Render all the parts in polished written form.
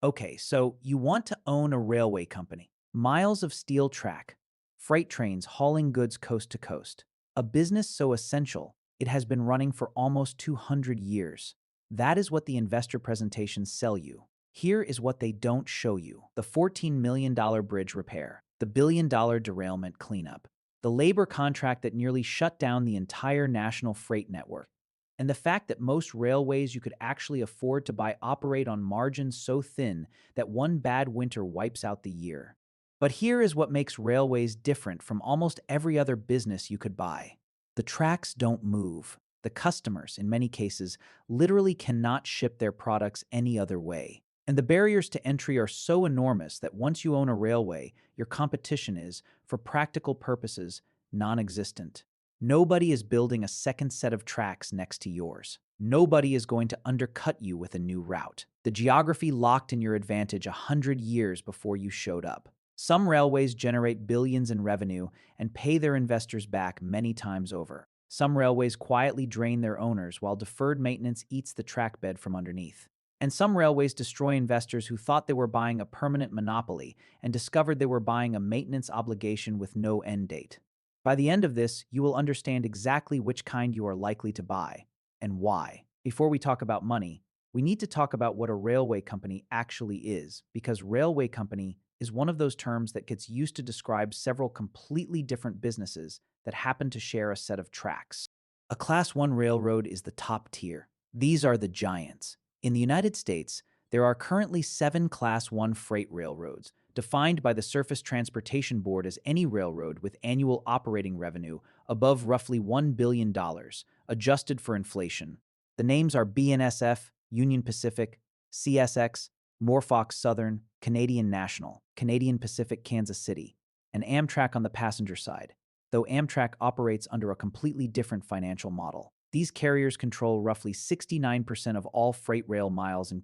Okay, so you want to own a railway company. Miles of steel track, freight trains hauling goods coast to coast. A business so essential, it has been running for almost 200 years. That is what the investor presentations sell you. Here is what they don't show you: the $14 million bridge repair, the $1 billion derailment cleanup, the labor contract that nearly shut down the entire national freight network, and the fact that most railways you could actually afford to buy operate on margins so thin that one bad winter wipes out the year. But here is what makes railways different from almost every other business you could buy. The tracks don't move. The customers, in many cases, literally cannot ship their products any other way. And the barriers to entry are so enormous that once you own a railway, your competition is, for practical purposes, non existent. Nobody is building a second set of tracks next to yours. Nobody is going to undercut you with a new route. The geography locked in your advantage 100 years before you showed up. Some railways generate billions in revenue and pay their investors back many times over. Some railways quietly drain their owners while deferred maintenance eats the track bed from underneath. And some railways destroy investors who thought they were buying a permanent monopoly and discovered they were buying a maintenance obligation with no end date. By the end of this, you will understand exactly which kind you are likely to buy and why. Before we talk about money, we need to talk about what a railway company actually is, because railway company is one of those terms that gets used to describe several completely different businesses that happen to share a set of tracks. A Class 1 railroad is the top tier. These are the giants. In the United States, there are currently 7 Class 1 freight railroads, defined by the Surface Transportation Board as any railroad with annual operating revenue above roughly $1 billion, adjusted for inflation. The names are BNSF, Union Pacific, CSX, Norfolk Southern, Canadian National, Canadian Pacific Kansas City, and Amtrak on the passenger side, though Amtrak operates under a completely different financial model. These carriers control roughly 69% of all freight rail miles in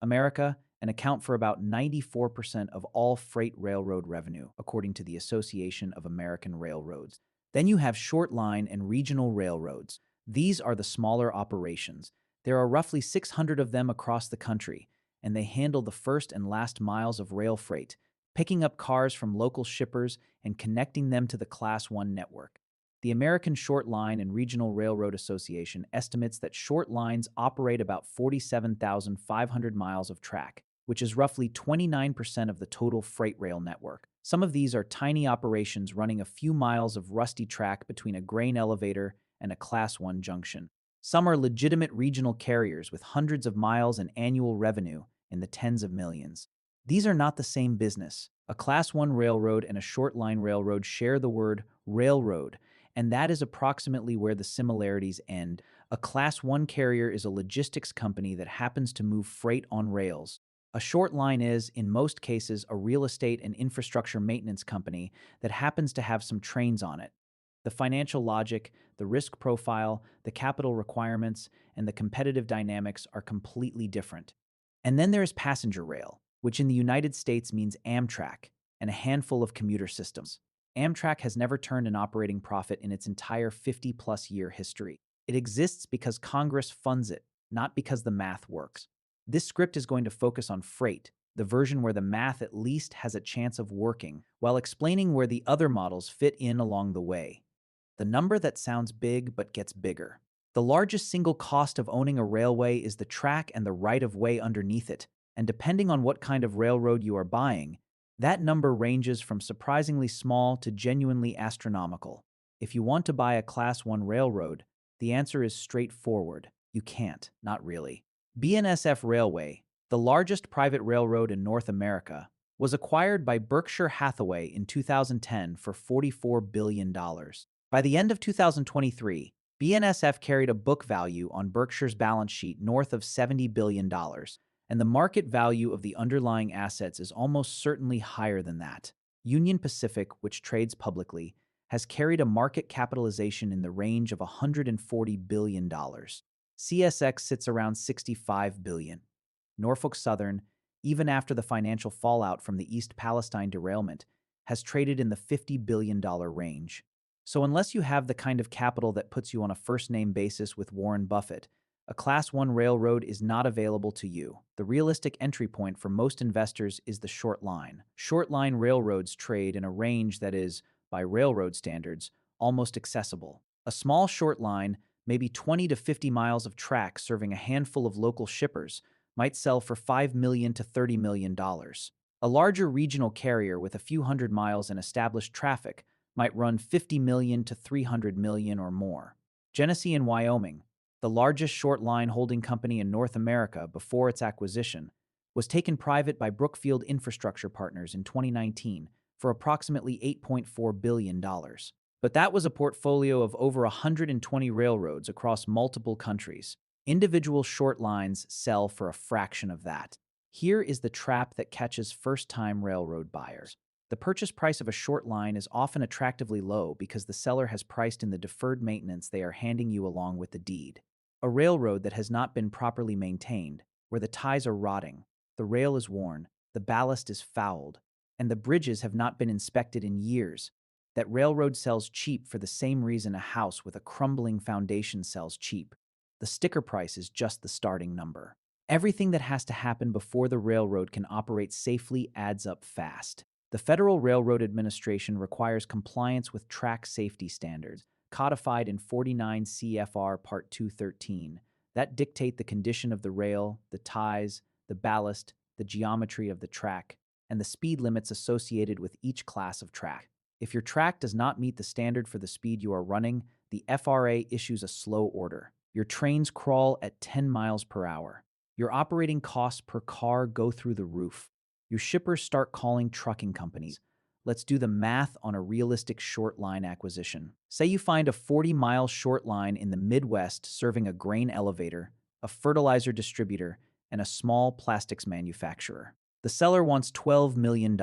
America and account for about 94% of all freight railroad revenue, according to the Association of American Railroads. Then you have short line and regional railroads. These are the smaller operations. There are roughly 600 of them across the country, and they handle the first and last miles of rail freight, picking up cars from local shippers and connecting them to the Class 1 network. The American Short Line and Regional Railroad Association estimates that short lines operate about 47,500 miles of track, which is roughly 29% of the total freight rail network. Some of these are tiny operations running a few miles of rusty track between a grain elevator and a Class 1 junction. Some are legitimate regional carriers with hundreds of miles and annual revenue in the tens of millions. These are not the same business. A Class 1 railroad and a short line railroad share the word railroad, and that is approximately where the similarities end. A Class 1 carrier is a logistics company that happens to move freight on rails. A short line is, in most cases, a real estate and infrastructure maintenance company that happens to have some trains on it. The financial logic, the risk profile, the capital requirements, and the competitive dynamics are completely different. And then there is passenger rail, which in the United States means Amtrak and a handful of commuter systems. Amtrak has never turned an operating profit in its entire 50-plus year history. It exists because Congress funds it, not because the math works. This script is going to focus on freight, the version where the math at least has a chance of working, while explaining where the other models fit in along the way. The number that sounds big but gets bigger. The largest single cost of owning a railway is the track and the right-of-way underneath it, and depending on what kind of railroad you are buying, that number ranges from surprisingly small to genuinely astronomical. If you want to buy a Class 1 railroad, the answer is straightforward. You can't, not really. BNSF Railway, the largest private railroad in North America, was acquired by Berkshire Hathaway in 2010 for $44 billion. By the end of 2023, BNSF carried a book value on Berkshire's balance sheet north of $70 billion, and the market value of the underlying assets is almost certainly higher than that. Union Pacific, which trades publicly, has carried a market capitalization in the range of $140 billion. CSX sits around $65 billion. Norfolk Southern, even after the financial fallout from the East Palestine derailment, has traded in the $50 billion range. So unless you have the kind of capital that puts you on a first-name basis with Warren Buffett, A Class 1 railroad is not available to you. The realistic entry point for most investors is the short line. Short line railroads trade in a range that is, by railroad standards, almost accessible. A small short line, maybe 20 to 50 miles of track serving a handful of local shippers, might sell for $5 million to $30 million. A larger regional carrier with a few hundred miles and established traffic might run $50 million to $300 million or more. Genesee in Wyoming, the largest short line holding company in North America before its acquisition, was taken private by Brookfield Infrastructure Partners in 2019 for approximately $8.4 billion. But that was a portfolio of over 120 railroads across multiple countries. Individual short lines sell for a fraction of that. Here is the trap that catches first-time railroad buyers. The purchase price of a short line is often attractively low because the seller has priced in the deferred maintenance they are handing you along with the deed. A railroad that has not been properly maintained, where the ties are rotting, the rail is worn, the ballast is fouled, and the bridges have not been inspected in years. That railroad sells cheap for the same reason a house with a crumbling foundation sells cheap. The sticker price is just the starting number. Everything that has to happen before the railroad can operate safely adds up fast. The Federal Railroad Administration requires compliance with track safety standards, codified in 49 CFR Part 213, that dictate the condition of the rail, the ties, the ballast, the geometry of the track, and the speed limits associated with each class of track. If your track does not meet the standard for the speed you are running, the FRA issues a slow order. Your trains crawl at 10 miles per hour. Your operating costs per car go through the roof. Your shippers start calling trucking companies. Let's do the math on a realistic short line acquisition. Say you find a 40-mile short line in the Midwest serving a grain elevator, a fertilizer distributor, and a small plastics manufacturer. The seller wants $12 million.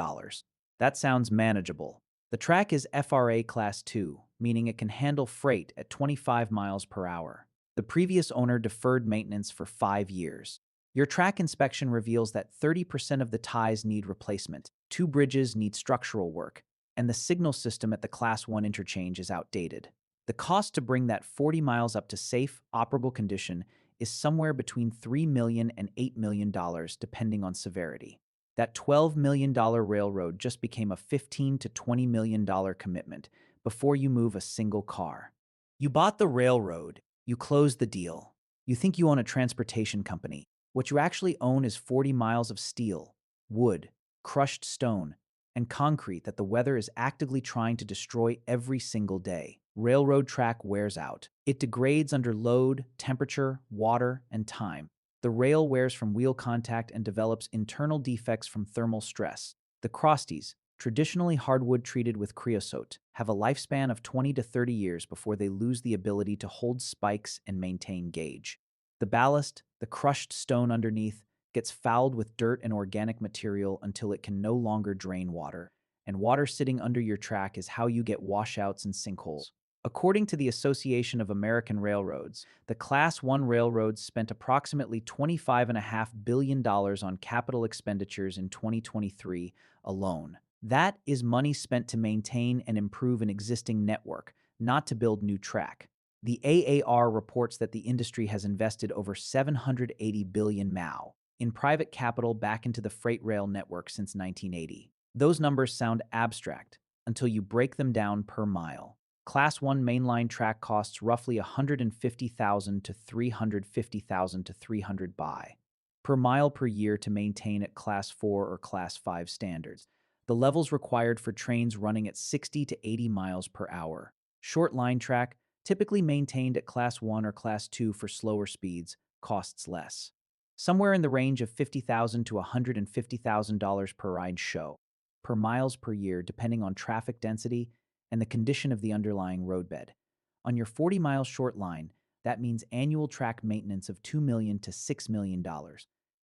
That sounds manageable. The track is FRA Class 2, meaning it can handle freight at 25 miles per hour. The previous owner deferred maintenance for 5 years. Your track inspection reveals that 30% of the ties need replacement, 2 bridges need structural work, and the signal system at the Class 1 interchange is outdated. The cost to bring that 40 miles up to safe, operable condition is somewhere between $3 million and $8 million, depending on severity. That $12 million railroad just became a $15 to $20 million commitment before you move a single car. You bought the railroad, you closed the deal. You think you own a transportation company. What you actually own is 40 miles of steel, wood, crushed stone, and concrete that the weather is actively trying to destroy every single day. Railroad track wears out. It degrades under load, temperature, water, and time. The rail wears from wheel contact and develops internal defects from thermal stress. The crosties, traditionally hardwood treated with creosote, have a lifespan of 20 to 30 years before they lose the ability to hold spikes and maintain gauge. The ballast, the crushed stone underneath, gets fouled with dirt and organic material until it can no longer drain water, and water sitting under your track is how you get washouts and sinkholes. According to the Association of American Railroads, the Class 1 railroads spent approximately $25.5 billion on capital expenditures in 2023 alone. That is money spent to maintain and improve an existing network, not to build new track. The AAR reports that the industry has invested over $780 billion in private capital back into the freight rail network since 1980. Those numbers sound abstract until you break them down per mile. Class 1 mainline track costs roughly $150,000 to $350,000 to $300 per mile per year to maintain at Class 4 or Class 5 standards. The levels required for trains running at 60 to 80 miles per hour. Short line track, typically maintained at Class 1 or Class 2 for slower speeds, costs less. Somewhere in the range of $50,000 to $150,000 per ride show, per miles per year depending on traffic density and the condition of the underlying roadbed. On your 40-mile short line, that means annual track maintenance of $2 million to $6 million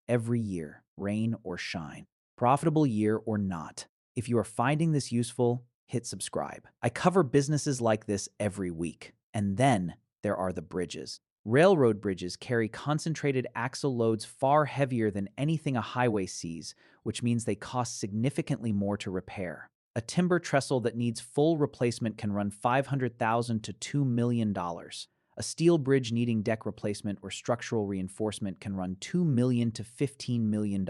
every year, rain or shine, profitable year or not. If you are finding this useful, hit subscribe. I cover businesses like this every week. And then there are the bridges. Railroad bridges carry concentrated axle loads far heavier than anything a highway sees, which means they cost significantly more to repair. A timber trestle that needs full replacement can run $500,000 to $2 million. A steel bridge needing deck replacement or structural reinforcement can run $2 million to $15 million.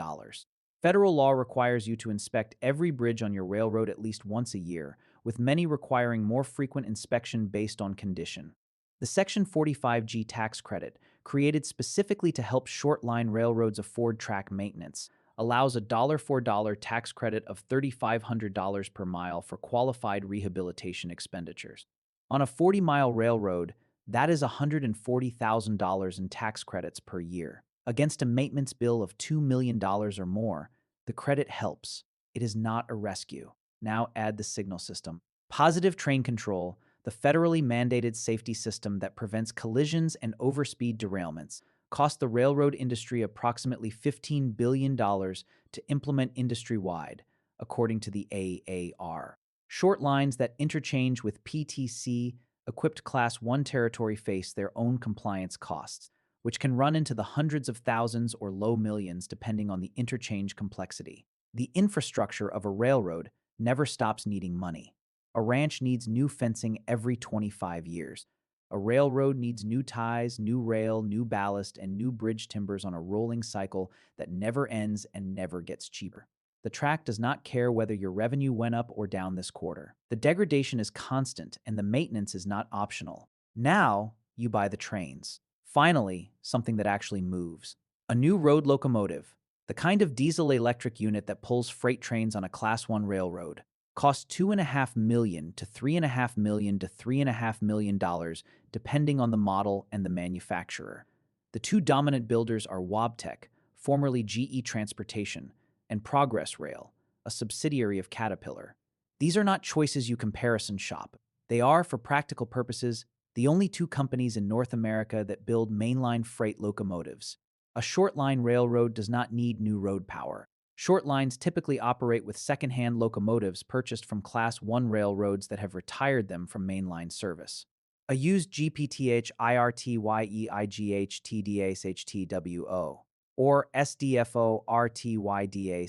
Federal law requires you to inspect every bridge on your railroad at least once a year, with many requiring more frequent inspection based on condition. The Section 45G tax credit, created specifically to help short-line railroads afford track maintenance, allows a dollar for dollar tax credit of $3,500 per mile for qualified rehabilitation expenditures. On a 40-mile railroad, that is $140,000 in tax credits per year. Against a maintenance bill of $2 million or more, the credit helps. It is not a rescue. Now add the signal system. Positive train control, the federally mandated safety system that prevents collisions and overspeed derailments, cost the railroad industry approximately $15 billion to implement industry-wide, according to the AAR. Short lines that interchange with PTC-equipped Class 1 territory face their own compliance costs, which can run into the hundreds of thousands or low millions depending on the interchange complexity. The infrastructure of a railroad never stops needing money. A ranch needs new fencing every 25 years. A railroad needs new ties, new rail, new ballast, and new bridge timbers on a rolling cycle that never ends and never gets cheaper. The track does not care whether your revenue went up or down this quarter. The degradation is constant and the maintenance is not optional. Now, you buy the trains. Finally, something that actually moves. A new road locomotive, the kind of diesel-electric unit that pulls freight trains on a Class 1 railroad, costs $2.5 million to $3.5 million to $3.5 million depending on the model and the manufacturer. The two dominant builders are Wabtec, formerly GE Transportation, and Progress Rail, a subsidiary of Caterpillar. These are not choices you comparison shop. They are, for practical purposes, the only two companies in North America that build mainline freight locomotives. A short-line railroad does not need new road power. Short lines typically operate with second-hand locomotives purchased from Class 1 railroads that have retired them from mainline service. A used GPTH IRTYEIGH TDSHTWO or SDFO RTYDSHTWO.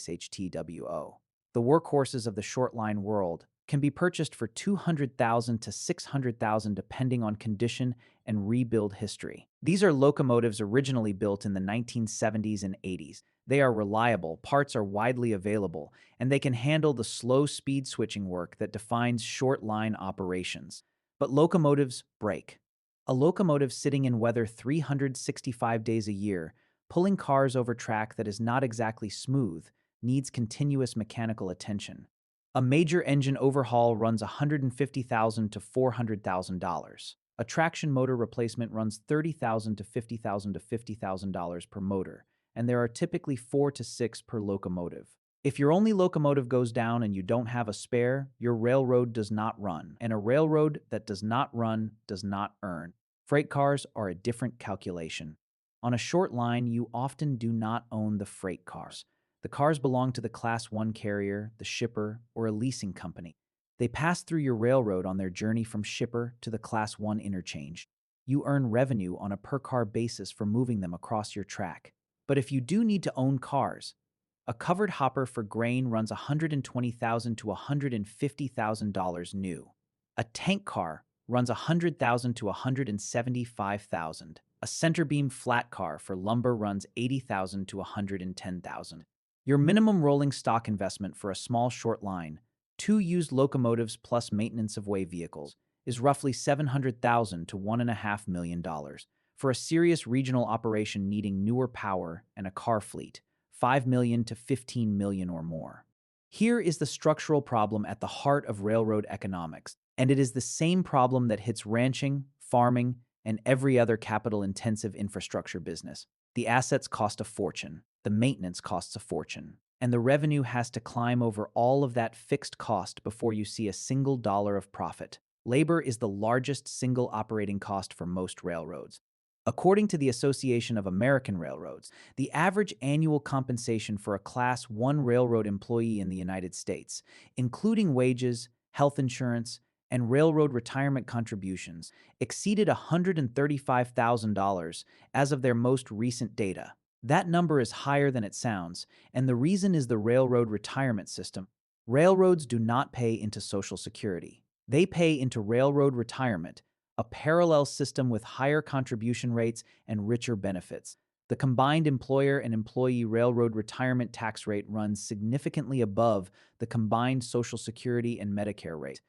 The workhorses of the short-line world can be purchased for $200,000 to $600,000 depending on condition and rebuild history. These are locomotives originally built in the 1970s and 80s. They are reliable, parts are widely available, and they can handle the slow speed switching work that defines short-line operations. But locomotives break. A locomotive sitting in weather 365 days a year, pulling cars over track that is not exactly smooth, needs continuous mechanical attention. A major engine overhaul runs $150,000 to $400,000. A traction motor replacement runs $30,000 to $50,000 to $50,000 per motor, and there are typically 4 to 6 per locomotive. If your only locomotive goes down and you don't have a spare, your railroad does not run, and a railroad that does not run does not earn. Freight cars are a different calculation. On a short line, you often do not own the freight cars. The cars belong to the Class 1 carrier, the shipper, or a leasing company. They pass through your railroad on their journey from shipper to the Class 1 interchange. You earn revenue on a per-car basis for moving them across your track. But if you do need to own cars, a covered hopper for grain runs $120,000 to $150,000 new. A tank car runs $100,000 to $175,000. A centerbeam flat car for lumber runs $80,000 to $110,000. Your minimum rolling stock investment for a small short line, 2 used locomotives plus maintenance of way vehicles, is roughly $700,000 to $1.5 million. For a serious regional operation needing newer power and a car fleet, $5 million to $15 million or more. Here is the structural problem at the heart of railroad economics, and it is the same problem that hits ranching, farming, and every other capital-intensive infrastructure business. The assets cost a fortune, the maintenance costs a fortune, and the revenue has to climb over all of that fixed cost before you see a single dollar of profit. Labor is the largest single operating cost for most railroads. According to the Association of American Railroads, the average annual compensation for a Class 1 railroad employee in the United States, including wages, health insurance, and railroad retirement contributions, exceeded $135,000 as of their most recent data. That number is higher than it sounds, and the reason is the railroad retirement system. Railroads do not pay into Social Security. They pay into railroad retirement, a parallel system with higher contribution rates and richer benefits. The combined employer and employee railroad retirement tax rate runs significantly above the combined Social Security and Medicare rate.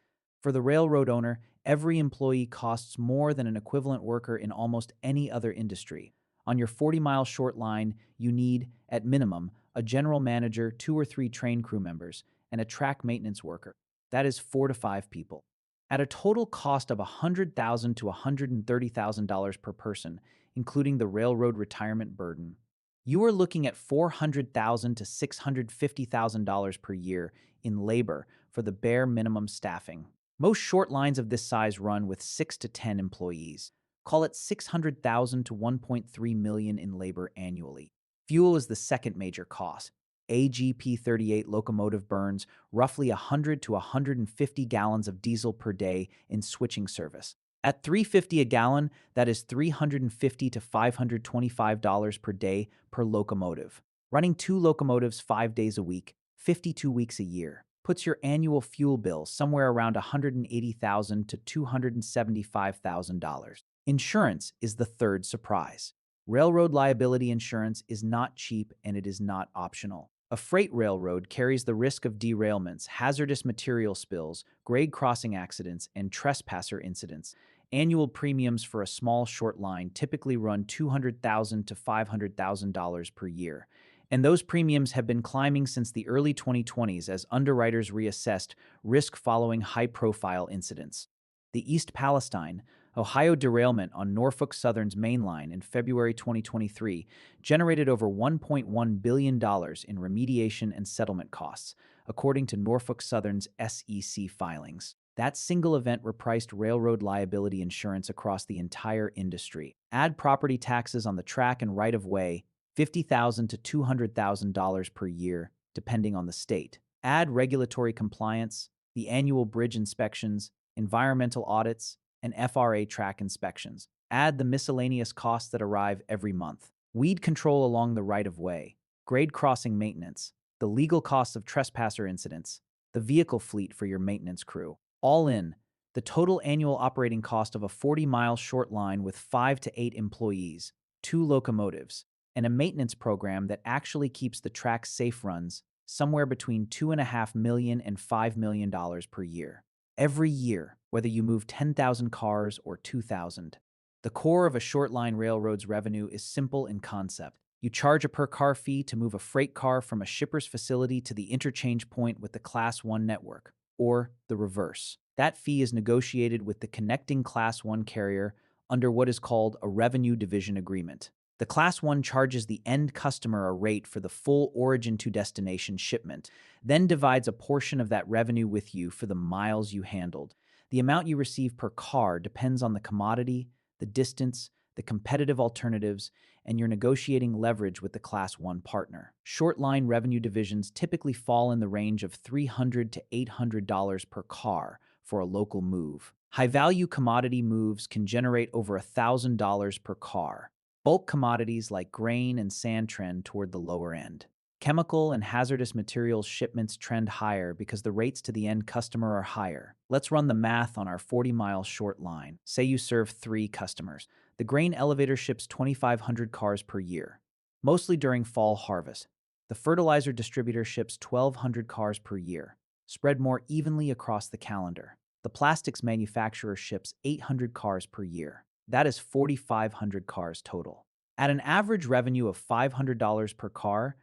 For the railroad owner, every employee costs more than an equivalent worker in almost any other industry. On your 40-mile short line, you need, at minimum, a general manager, 2 or 3 train crew members, and a track maintenance worker. That is 4 to 5 people. At a total cost of $100,000 to $130,000 per person, including the railroad retirement burden, you are looking at $400,000 to $650,000 per year in labor for the bare minimum staffing. Most short lines of this size run with 6 to 10 employees. Call it $600,000 to $1.3 million in labor annually. Fuel is the second major cost. AGP 38 locomotive burns roughly 100 to 150 gallons of diesel per day in switching service. At $3.50 a gallon, that is $350 to $525 per day per locomotive. Running 2 locomotives 5 days a week, 52 weeks a year, puts your annual fuel bill somewhere around $180,000 to $275,000. Insurance is the third surprise. Railroad liability insurance is not cheap and it is not optional. A freight railroad carries the risk of derailments, hazardous material spills, grade crossing accidents, and trespasser incidents. Annual premiums for a small short line typically run $200,000 to $500,000 per year. And those premiums have been climbing since the early 2020s as underwriters reassessed risk following high-profile incidents. The East Palestine, Ohio derailment on Norfolk Southern's main line in February 2023 generated over $1.1 billion in remediation and settlement costs, according to Norfolk Southern's SEC filings. That single event repriced railroad liability insurance across the entire industry. Add property taxes on the track and right-of-way, $50,000 to $200,000 per year, depending on the state. Add regulatory compliance, the annual bridge inspections, environmental audits, and FRA track inspections. Add the miscellaneous costs that arrive every month. Weed control along the right-of-way, grade crossing maintenance, the legal costs of trespasser incidents, the vehicle fleet for your maintenance crew. All in, the total annual operating cost of a 40-mile short line with 5 to 8 employees, 2 locomotives, and a maintenance program that actually keeps the track safe runs somewhere between $2.5 million and $5 million per year. Every year, whether you move 10,000 cars or 2,000. The core of a short line railroad's revenue is simple in concept. You charge a per-car fee to move a freight car from a shipper's facility to the interchange point with the Class 1 network, or the reverse. That fee is negotiated with the connecting Class 1 carrier under what is called a revenue division agreement. The Class 1 charges the end customer a rate for the full origin-to-destination shipment, then divides a portion of that revenue with you for the miles you handled. The amount you receive per car depends on the commodity, the distance, the competitive alternatives, and your negotiating leverage with the Class 1 partner. Short-line revenue divisions typically fall in the range of $300 to $800 per car for a local move. High-value commodity moves can generate over $1,000 per car. Bulk commodities like grain and sand trend toward the lower end. Chemical and hazardous materials shipments trend higher because the rates to the end customer are higher. Let's run the math on our 40-mile short line. Say you serve 3 customers. The grain elevator ships 2,500 cars per year, mostly during fall harvest. The fertilizer distributor ships 1,200 cars per year, spread more evenly across the calendar. The plastics manufacturer ships 800 cars per year. That is 4,500 cars total. At an average revenue of $500 per car,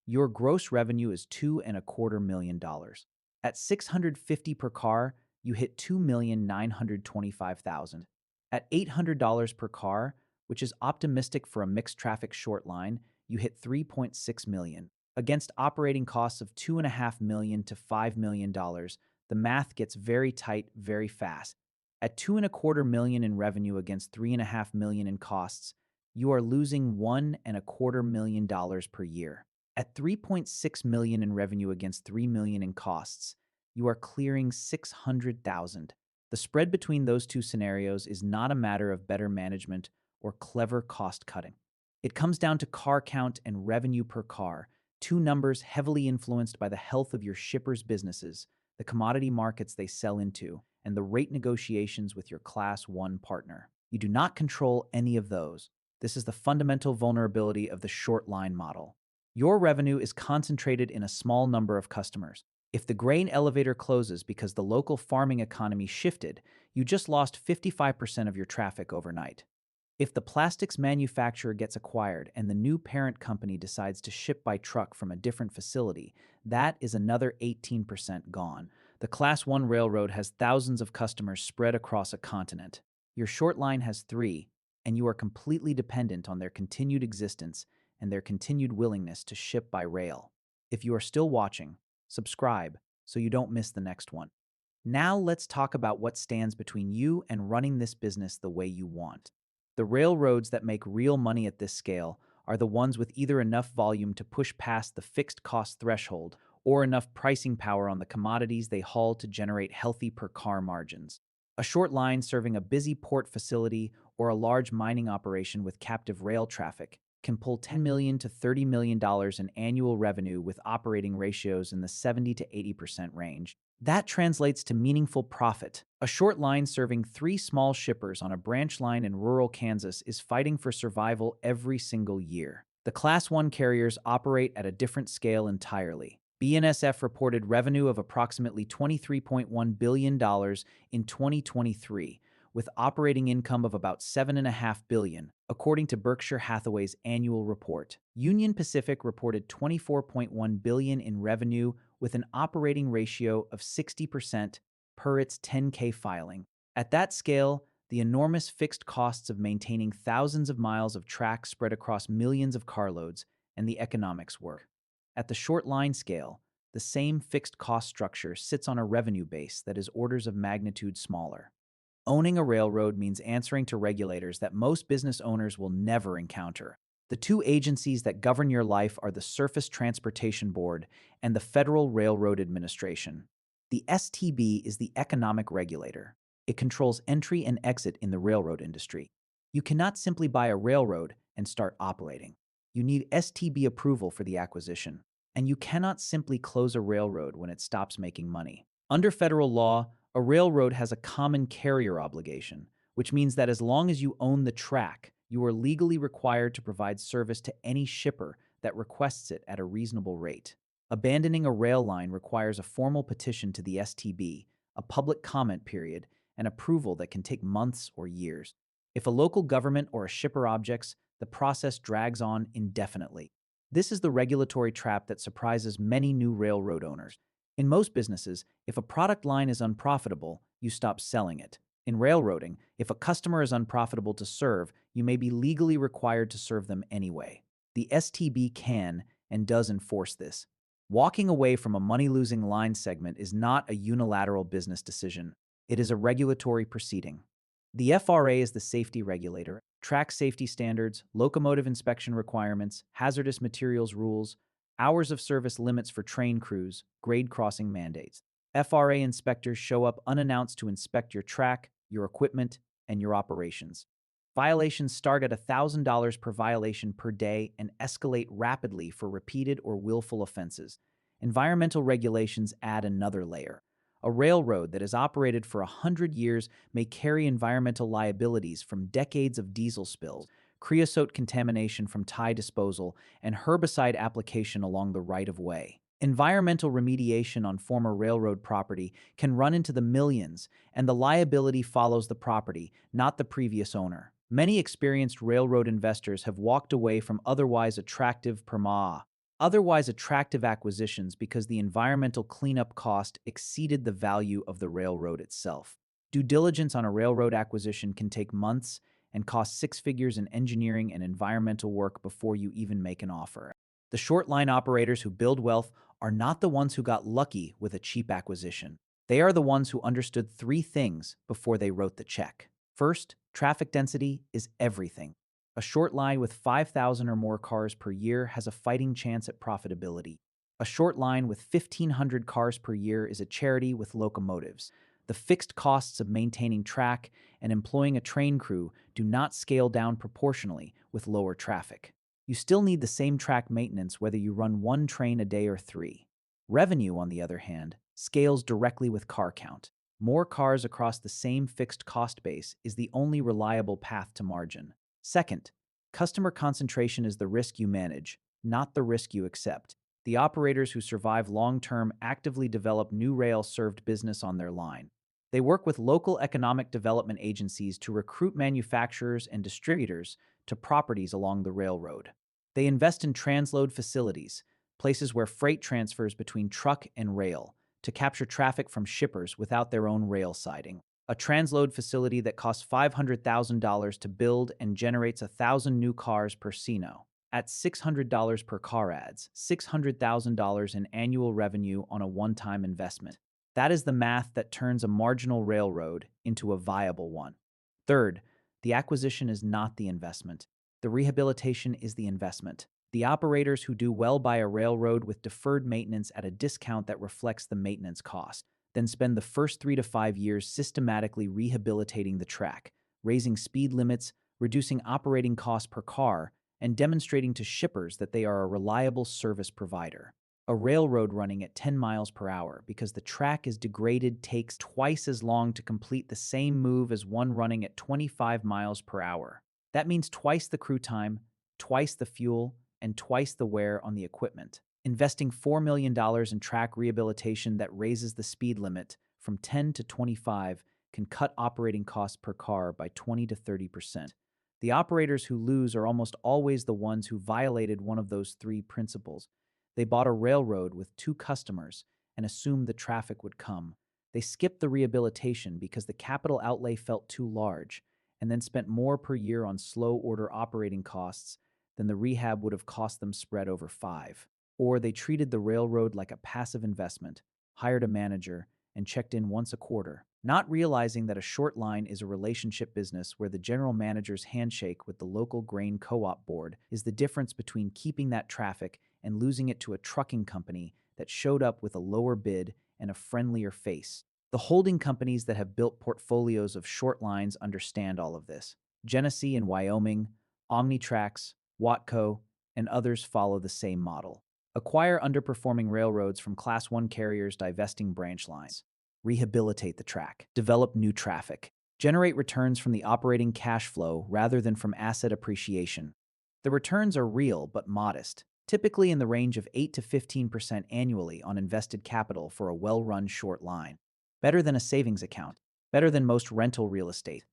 your gross revenue is $2.25 million. At $650 per car, you hit $2,925,000. At $800 per car, which is optimistic for a mixed traffic short line, you hit $3.6 million. Against operating costs of $2.5 million to $5 million, the math gets very tight very fast. At $2.25 million in revenue against $3.5 million in costs, you are losing $1.25 million per year. At $3.6 million in revenue against $3 million in costs, you are clearing $600,000. The spread between those two scenarios is not a matter of better management or clever cost cutting. It comes down to car count and revenue per car, two numbers heavily influenced by the health of your shippers' businesses, the commodity markets they sell into, and the rate negotiations with your Class 1 partner. You do not control any of those. This is the fundamental vulnerability of the short line model. Your revenue is concentrated in a small number of customers. If the grain elevator closes because the local farming economy shifted, you just lost 55% of your traffic overnight. If the plastics manufacturer gets acquired and the new parent company decides to ship by truck from a different facility, that is another 18% gone. The Class 1 railroad has thousands of customers spread across a continent. Your short line has three, and you are completely dependent on their continued existence and their continued willingness to ship by rail. If you are still watching, subscribe so you don't miss the next one. Now let's talk about what stands between you and running this business the way you want. The railroads that make real money at this scale are the ones with either enough volume to push past the fixed cost threshold or enough pricing power on the commodities they haul to generate healthy per car margins. A short line serving a busy port facility or a large mining operation with captive rail traffic can pull $10 million to $30 million in annual revenue with operating ratios in the 70 to 80% range. That translates to meaningful profit. A short line serving three small shippers on a branch line in rural Kansas is fighting for survival every single year. The Class 1 carriers operate at a different scale entirely. BNSF reported revenue of approximately $23.1 billion in 2023, with operating income of about $7.5 billion, according to Berkshire Hathaway's annual report. Union Pacific reported $24.1 billion in revenue with an operating ratio of 60% per its 10K filing. At that scale, the enormous fixed costs of maintaining thousands of miles of track spread across millions of carloads and the economics work. At the short line scale, the same fixed cost structure sits on a revenue base that is orders of magnitude smaller. Owning a railroad means answering to regulators that most business owners will never encounter. The two agencies that govern your life are the Surface Transportation Board and the Federal Railroad Administration. The STB is the economic regulator. It controls entry and exit in the railroad industry. You cannot simply buy a railroad and start operating. You need STB approval for the acquisition, and you cannot simply close a railroad when it stops making money. Under federal law, a railroad has a common carrier obligation, which means that as long as you own the track, you are legally required to provide service to any shipper that requests it at a reasonable rate. Abandoning a rail line requires a formal petition to the STB, a public comment period, and approval that can take months or years. If a local government or a shipper objects, the process drags on indefinitely. This is the regulatory trap that surprises many new railroad owners. In most businesses, if a product line is unprofitable, you stop selling it. In railroading, if a customer is unprofitable to serve, you may be legally required to serve them anyway. The STB can and does enforce this. Walking away from a money-losing line segment is not a unilateral business decision. It is a regulatory proceeding. The FRA is the safety regulator. Track safety standards, locomotive inspection requirements, hazardous materials rules, hours of service limits for train crews, grade crossing mandates. FRA inspectors show up unannounced to inspect your track, your equipment, and your operations. Violations start at $1,000 per violation per day and escalate rapidly for repeated or willful offenses. Environmental regulations add another layer. A railroad that has operated for 100 years may carry environmental liabilities from decades of diesel spills, creosote contamination from tie disposal, and herbicide application along the right-of-way. Environmental remediation on former railroad property can run into the millions, and the liability follows the property, not the previous owner. Many experienced railroad investors have walked away from otherwise attractive acquisitions because the environmental cleanup cost exceeded the value of the railroad itself. Due diligence on a railroad acquisition can take months and cost six figures in engineering and environmental work before you even make an offer. The short line operators who build wealth are not the ones who got lucky with a cheap acquisition. They are the ones who understood three things before they wrote the check. First, traffic density is everything. A short line with 5,000 or more cars per year has a fighting chance at profitability. A short line with 1,500 cars per year is a charity with locomotives. The fixed costs of maintaining track and employing a train crew do not scale down proportionally with lower traffic. You still need the same track maintenance whether you run one train a day or three. Revenue, on the other hand, scales directly with car count. More cars across the same fixed cost base is the only reliable path to margin. Second, customer concentration is the risk you manage, not the risk you accept. The operators who survive long-term actively develop new rail-served business on their line. They work with local economic development agencies to recruit manufacturers and distributors to properties along the railroad. They invest in transload facilities, places where freight transfers between truck and rail, to capture traffic from shippers without their own rail siding. A transload facility that costs $500,000 to build and generates 1,000 new cars per Sino. At $600 per car adds $600,000 in annual revenue on a one-time investment. That is the math that turns a marginal railroad into a viable one. Third, the acquisition is not the investment. The rehabilitation is the investment. The operators who do well buy a railroad with deferred maintenance at a discount that reflects the maintenance cost, then spend the first 3 to 5 years systematically rehabilitating the track, raising speed limits, reducing operating costs per car, and demonstrating to shippers that they are a reliable service provider. A railroad running at 10 miles per hour because the track is degraded takes twice as long to complete the same move as one running at 25 miles per hour. That means twice the crew time, twice the fuel, and twice the wear on the equipment. Investing $4 million in track rehabilitation that raises the speed limit from 10 to 25 can cut operating costs per car by 20 to 30%. The operators who lose are almost always the ones who violated one of those three principles. They bought a railroad with 2 customers and assumed the traffic would come. They skipped the rehabilitation because the capital outlay felt too large, and then spent more per year on slow-order operating costs than the rehab would have cost them spread over 5. Or they treated the railroad like a passive investment, hired a manager, and checked in once a quarter, not realizing that a short line is a relationship business where the general manager's handshake with the local grain co-op board is the difference between keeping that traffic and losing it to a trucking company that showed up with a lower bid and a friendlier face. The holding companies that have built portfolios of short lines understand all of this. Genesee in Wyoming, Omnitrax, Watco, and others follow the same model. Acquire underperforming railroads from Class 1 carriers divesting branch lines. Rehabilitate the track. Develop new traffic. Generate returns from the operating cash flow rather than from asset appreciation. The returns are real but modest, typically in the range of 8 to 15% annually on invested capital for a well-run short line. Better than a savings account. Better than most rental real estate.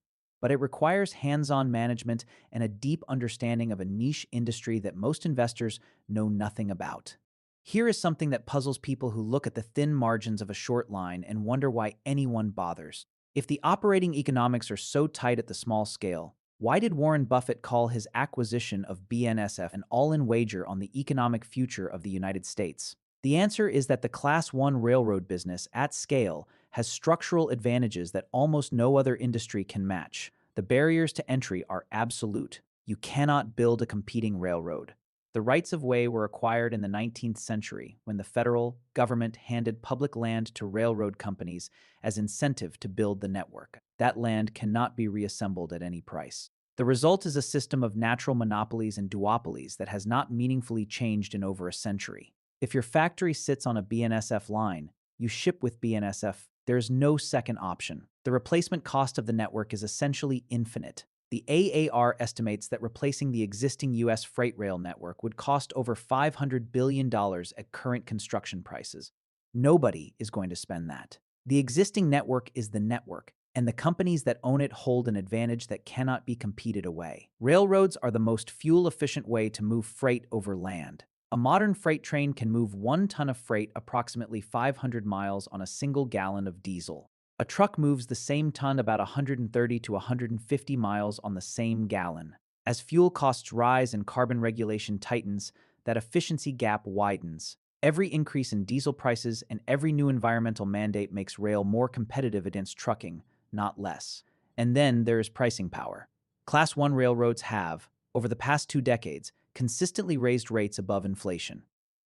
But it requires hands-on management and a deep understanding of a niche industry that most investors know nothing about. Here is something that puzzles people who look at the thin margins of a short line and wonder why anyone bothers. If the operating economics are so tight at the small scale, why did Warren Buffett call his acquisition of BNSF an all-in wager on the economic future of the United States? The answer is that the Class 1 railroad business at scale has structural advantages that almost no other industry can match. The barriers to entry are absolute. You cannot build a competing railroad. The rights of way were acquired in the 19th century when the federal government handed public land to railroad companies as incentive to build the network. That land cannot be reassembled at any price. The result is a system of natural monopolies and duopolies that has not meaningfully changed in over a century. If your factory sits on a BNSF line, you ship with BNSF. There is no second option. The replacement cost of the network is essentially infinite. The AAR estimates that replacing the existing U.S. freight rail network would cost over $500 billion at current construction prices. Nobody is going to spend that. The existing network is the network, and the companies that own it hold an advantage that cannot be competed away. Railroads are the most fuel-efficient way to move freight over land. A modern freight train can move 1 ton of freight approximately 500 miles on a single gallon of diesel. A truck moves the same ton about 130 to 150 miles on the same gallon. As fuel costs rise and carbon regulation tightens, that efficiency gap widens. Every increase in diesel prices and every new environmental mandate makes rail more competitive against trucking, not less. And then there is pricing power. Class 1 railroads have, over the past 2 decades, consistently raised rates above inflation.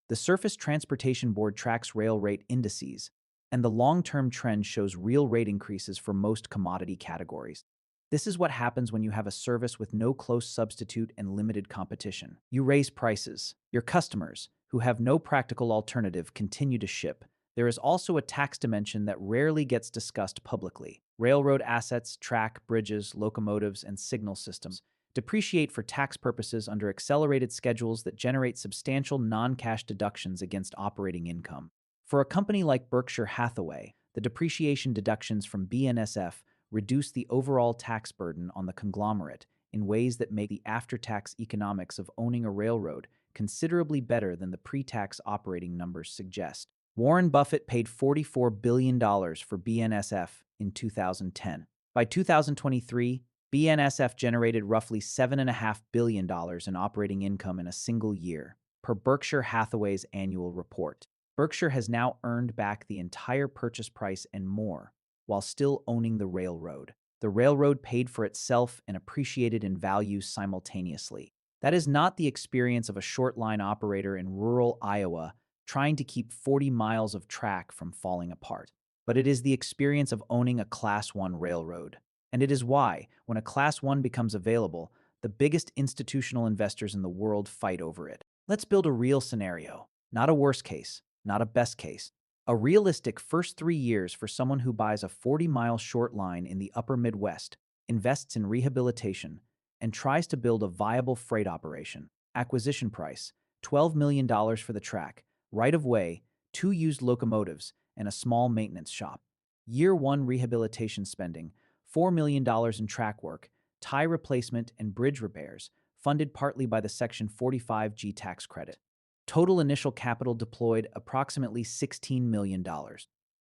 The Surface Transportation Board tracks rail rate indices, and the long-term trend shows real rate increases for most commodity categories. This is what happens when you have a service with no close substitute and limited competition. You raise prices. Your customers, who have no practical alternative, continue to ship. There is also a tax dimension that rarely gets discussed publicly. Railroad assets, track, bridges, locomotives, and signal systems depreciate for tax purposes under accelerated schedules that generate substantial non-cash deductions against operating income. For a company like Berkshire Hathaway, the depreciation deductions from BNSF reduce the overall tax burden on the conglomerate in ways that make the after-tax economics of owning a railroad considerably better than the pre-tax operating numbers suggest. Warren Buffett paid $44 billion for BNSF in 2010. By 2023, BNSF generated roughly $7.5 billion in operating income in a single year, per Berkshire Hathaway's annual report. Berkshire has now earned back the entire purchase price and more, while still owning the railroad. The railroad paid for itself and appreciated in value simultaneously. That is not the experience of a short line operator in rural Iowa trying to keep 40 miles of track from falling apart. But it is the experience of owning a Class 1 railroad. And it is why, when a Class 1 becomes available, the biggest institutional investors in the world fight over it. Let's build a real scenario, not a worst case, not a best case. A realistic first 3 years for someone who buys a 40-mile short line in the upper Midwest, invests in rehabilitation, and tries to build a viable freight operation. Acquisition price, $12 million for the track, right-of-way, 2 used locomotives, and a small maintenance shop. Year 1 rehabilitation spending, $4 million in track work, tie replacement, and bridge repairs, funded partly by the Section 45G tax credit. Total initial capital deployed approximately $16 million.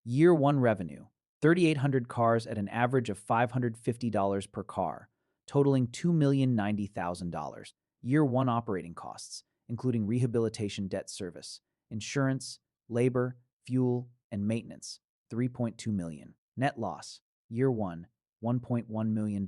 Year 1 revenue, 3,800 cars at an average of $550 per car, totaling $2,090,000. Year 1 operating costs, including rehabilitation debt service, insurance, labor, fuel, and maintenance, $3.2 million. Net loss, year 1, $1.1 million.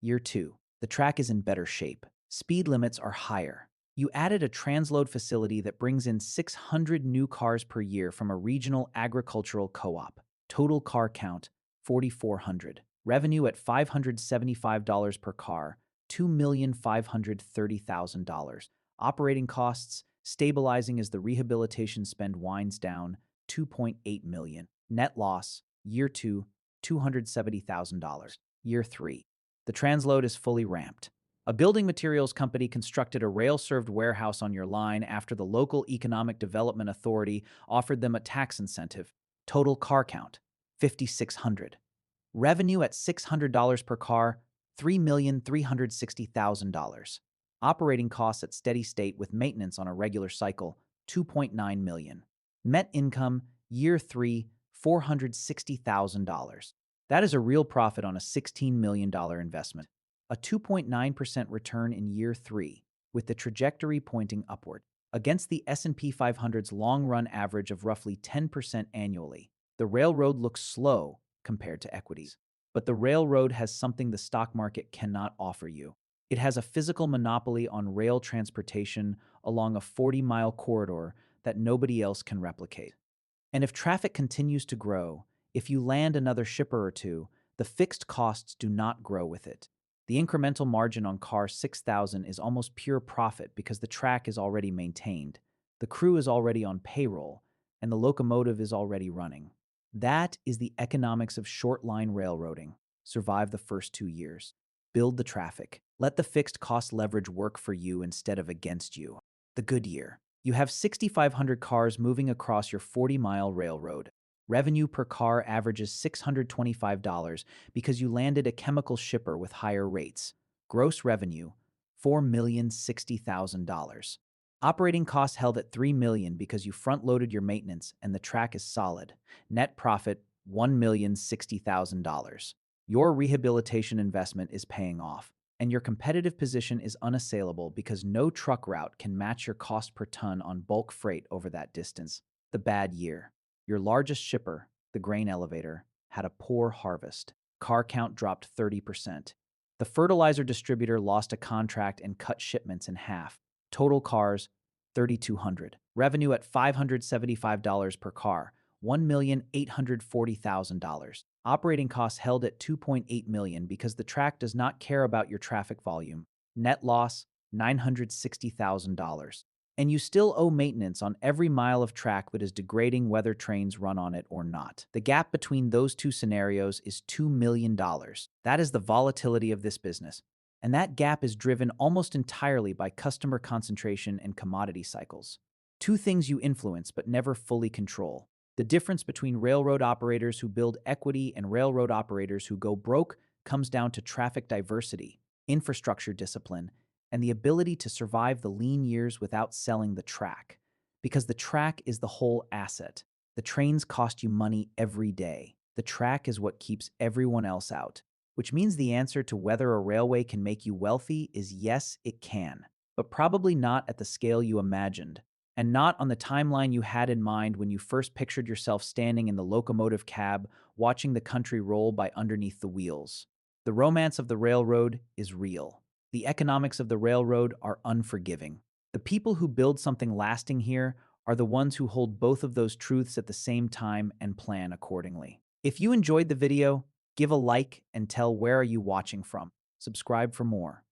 Year 2, the track is in better shape. Speed limits are higher. You added a transload facility that brings in 600 new cars per year from a regional agricultural co-op. Total car count, 4,400. Revenue at $575 per car, $2,530,000. Operating costs, stabilizing as the rehabilitation spend winds down, $2.8 million. Net loss, year 2, $270,000. Year 3, the transload is fully ramped. A building materials company constructed a rail-served warehouse on your line after the local economic development authority offered them a tax incentive. Total car count, 5,600. Revenue at $600 per car, $3,360,000. Operating costs at steady state with maintenance on a regular cycle, $2.9 million. Net income, year 3, $460,000. That is a real profit on a $16 million investment. A 2.9% return in year 3, with the trajectory pointing upward. Against the S&P 500's long-run average of roughly 10% annually, the railroad looks slow compared to equities. But the railroad has something the stock market cannot offer you. It has a physical monopoly on rail transportation along a 40-mile corridor that nobody else can replicate. And if traffic continues to grow, if you land another shipper or two, the fixed costs do not grow with it. The incremental margin on car 6,000 is almost pure profit because the track is already maintained, the crew is already on payroll, and the locomotive is already running. That is the economics of short-line railroading. Survive the first 2 years. Build the traffic. Let the fixed cost leverage work for you instead of against you. The good year. You have 6,500 cars moving across your 40-mile railroad. Revenue per car averages $625 because you landed a chemical shipper with higher rates. Gross revenue, $4,060,000. Operating costs held at $3 million because you front-loaded your maintenance and the track is solid. Net profit, $1,060,000. Your rehabilitation investment is paying off, and your competitive position is unassailable because no truck route can match your cost per ton on bulk freight over that distance. The bad year. Your largest shipper, the grain elevator, had a poor harvest. Car count dropped 30%. The fertilizer distributor lost a contract and cut shipments in half. Total cars, 3,200. Revenue at $575 per car, $1,840,000. Operating costs held at $2.8 million because the track does not care about your traffic volume. Net loss, $960,000. And you still owe maintenance on every mile of track that is degrading whether trains run on it or not. The gap between those two scenarios is $2 million. That is the volatility of this business. And that gap is driven almost entirely by customer concentration and commodity cycles. Two things you influence but never fully control. The difference between railroad operators who build equity and railroad operators who go broke comes down to traffic diversity, infrastructure discipline, and the ability to survive the lean years without selling the track. Because the track is the whole asset. The trains cost you money every day. The track is what keeps everyone else out. Which means the answer to whether a railway can make you wealthy is yes, it can. But probably not at the scale you imagined, and not on the timeline you had in mind when you first pictured yourself standing in the locomotive cab, watching the country roll by underneath the wheels. The romance of the railroad is real. The economics of the railroad are unforgiving. The people who build something lasting here are the ones who hold both of those truths at the same time and plan accordingly. If you enjoyed the video, give a like and tell where are you watching from. Subscribe for more.